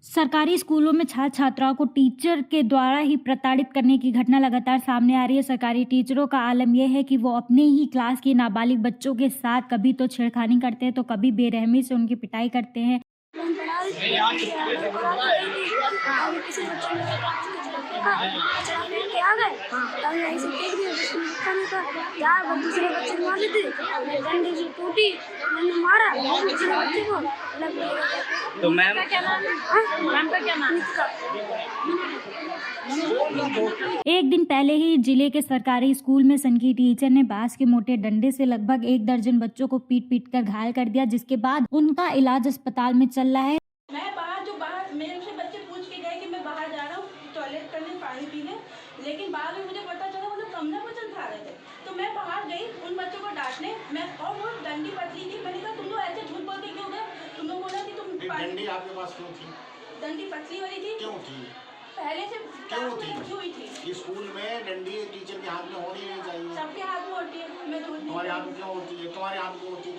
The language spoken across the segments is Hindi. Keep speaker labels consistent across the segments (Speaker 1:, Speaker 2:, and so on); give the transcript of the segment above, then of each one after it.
Speaker 1: सरकारी स्कूलों में छात्र छात्राओं को टीचर के द्वारा ही प्रताड़ित करने की घटना लगातार सामने आ रही है। सरकारी टीचरों का आलम यह है कि वो अपने ही क्लास के नाबालिग बच्चों के साथ कभी तो छेड़खानी करते हैं तो कभी बेरहमी से उनकी पिटाई करते हैं।
Speaker 2: दूसरे बच्चे मार देते, डंडे से टूटी, मैंने मारा दूसरे बच्चे को।
Speaker 3: तो मैम का क्या नाम?
Speaker 1: एक दिन पहले ही जिले के सरकारी स्कूल में सनकी टीचर ने बांस के मोटे डंडे से लगभग 1 दर्जन बच्चों को पीट कर घायल कर दिया, जिसके बाद उनका इलाज अस्पताल में चल रहा है।
Speaker 4: मैं बाहर मेरे से बच्चे पूछ के गए कि मैं बाहर जा रहा हूँ टॉयलेट करने, पानी पीने, लेकिन बाद में मुझे पता चला वो लोग कमला वचन खा रहे थे। तो मैं बाहर गई उन बच्चों को डांटने, और वो डंडी पतली थी। मैंने कहा तुम लोग ऐसे झूठ बोल के क्यों गए? तुम लोग बोला कि तुम
Speaker 5: डंडी आपके पास क्यों थी?
Speaker 4: डंडी पतली वाली थी।
Speaker 5: क्यों थी?
Speaker 4: पहले से
Speaker 5: क्यों थी?
Speaker 4: हुई थी।
Speaker 5: स्कूल में डंडी टीचर के हाथ में होनी नहीं चाहिए।
Speaker 4: सबके हाथ में होती है। मैं
Speaker 5: तुम्हारे हाथ में क्यों होती है? तुम्हारे हाथ में होती है,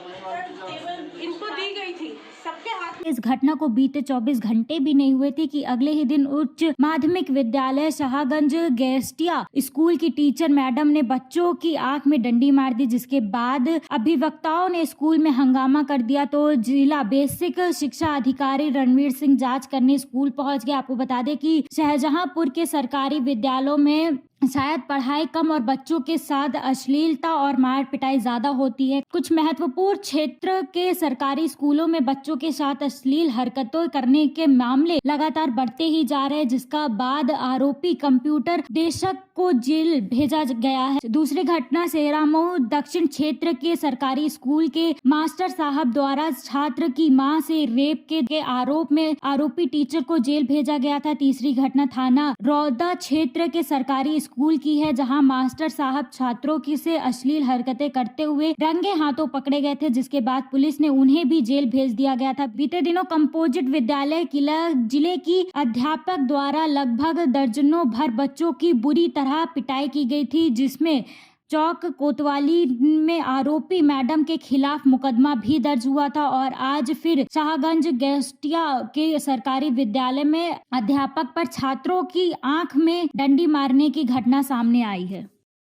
Speaker 4: इनको दी गई थी सबके हाथ।
Speaker 1: इस घटना को बीते 24 घंटे भी नहीं हुए थे कि अगले ही दिन उच्च माध्यमिक विद्यालय शाहगंज गेस्टिया स्कूल की टीचर मैडम ने बच्चों की आंख में डंडी मार दी, जिसके बाद अभिवक्ताओं ने स्कूल में हंगामा कर दिया। तो जिला बेसिक शिक्षा अधिकारी रणवीर सिंह जांच करने स्कूल पहुंच गए। आपको बता दें कि शाहजहांपुर के सरकारी विद्यालयों में शायद पढ़ाई कम और बच्चों के साथ अश्लीलता और मार पिटाई ज्यादा होती है। कुछ महत्वपूर्ण क्षेत्र के सरकारी स्कूलों में बच्चों के साथ अश्लील हरकतों करने के मामले लगातार बढ़ते ही जा रहे हैं, जिसका बाद आरोपी कंप्यूटर देशक को जेल भेजा गया है। दूसरी घटना सेरामऊ दक्षिण क्षेत्र के सरकारी स्कूल के मास्टर साहब द्वारा छात्र की मां से रेप के आरोप में आरोपी टीचर को जेल भेजा गया था। तीसरी घटना थाना रौदा क्षेत्र के सरकारी स्कूल की है, जहां मास्टर साहब छात्रों की से अश्लील हरकतें करते हुए रंगे हाथों पकड़े गए थे, जिसके बाद पुलिस ने उन्हें भी जेल भेज दिया गया था। बीते दिनों कंपोजिट विद्यालय किला जिले की अध्यापक द्वारा लगभग दर्जनों भर बच्चों की बुरी तरह पिटाई की गई थी, जिसमें चौक कोतवाली में आरोपी मैडम के खिलाफ मुकदमा भी दर्ज हुआ था। और आज फिर शाहगंज गेस्टिया के सरकारी विद्यालय में अध्यापक पर छात्रों की आंख में डंडी मारने की घटना सामने आई है।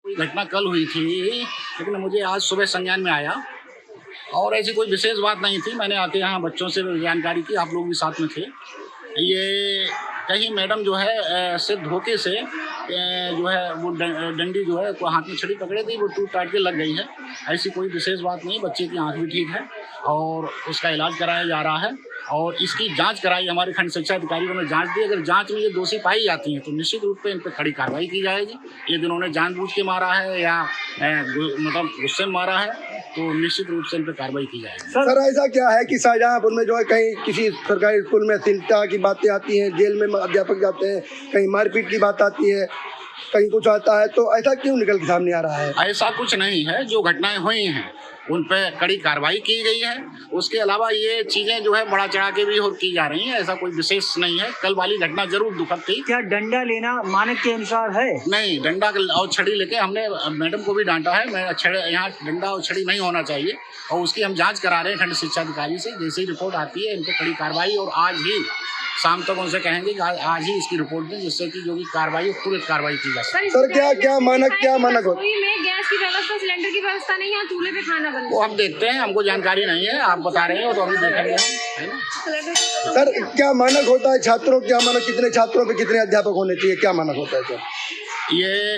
Speaker 5: घटना कल हुई थी, लेकिन मुझे आज सुबह संज्ञान में आया और ऐसी कोई विशेष बात नहीं थी। मैंने आके यहाँ बच्चों से जानकारी की, आप लोग भी साथ में थे। ये कहीं मैडम जो है सिर्फ धोखे से जो है वो डंडी जो है हाथ में छड़ी पकड़े थी, वो टूट टाट के लग गई है। ऐसी कोई विशेष बात नहीं। बच्चे की आंख भी ठीक है और उसका इलाज कराया जा रहा है और इसकी जांच कराई। हमारे खंड शिक्षा अधिकारियों ने जांच दी। अगर जांच में ये दोषी पाई जाती हैं तो निश्चित रूप से इन पर कड़ी कार्रवाई की जाएगी। ये जिन्होंने जानबूझ के मारा है या मतलब गुस्से में मारा है तो निश्चित रूप से इन पर कार्रवाई की जाएगी।
Speaker 6: सर ऐसा क्या है कि शाहजहांपुर में जो है कहीं किसी सरकारी स्कूल में अश्लीलता की बातें आती हैं, जेल में अध्यापक जाते हैं, कहीं मारपीट की बात आती है, कहीं कुछ आता है, तो ऐसा क्यों निकल के सामने आ रहा है?
Speaker 5: ऐसा कुछ नहीं है। जो घटनाएं हुई हैं उन पे कड़ी कार्रवाई की गई है। उसके अलावा ये चीजें जो है बढ़ा चढ़ा के भी और की जा रही हैं। ऐसा कोई विशेष नहीं है। कल वाली घटना जरूर दुखद थी।
Speaker 3: क्या डंडा लेना मानक के अनुसार है?
Speaker 5: नहीं, डंडा और छड़ी लेके हमने मैडम को भी डांटा है। मैं यहाँ डंडा और छड़ी नहीं होना चाहिए और उसकी हम जांच करा रहे हैं खंड शिक्षा अधिकारी से। जैसे ही रिपोर्ट आती है इन पर कड़ी कार्रवाई और आज ही शाम तक उनसे कहेंगे कि आज ही इसकी रिपोर्ट दें, जिससे कि जो भी कार्रवाई तुरंत कार्रवाई की जा सके।
Speaker 6: सर क्या मानक हो?
Speaker 2: में गैस की व्यवस्था, सिलेंडर की व्यवस्था नहीं है, चूल्हे पे खाना बनता है।
Speaker 5: वो हम देखते हैं, हमको जानकारी नहीं है। आप बता रहे हो तो अभी देखेंगे हम, है ना?
Speaker 6: सर क्या मानक होता है छात्रों? क्या मानक, कितने छात्रों पे कितने अध्यापक होने चाहिए, क्या मानक होता है सर?
Speaker 5: ये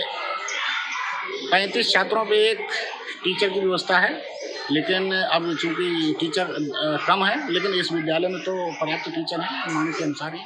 Speaker 5: 35 छात्रों पे एक टीचर की व्यवस्था है, लेकिन अब चूंकि टीचर कम है, लेकिन इस विद्यालय में तो पर्याप्त टीचर हैं मानक के अनुसार ही।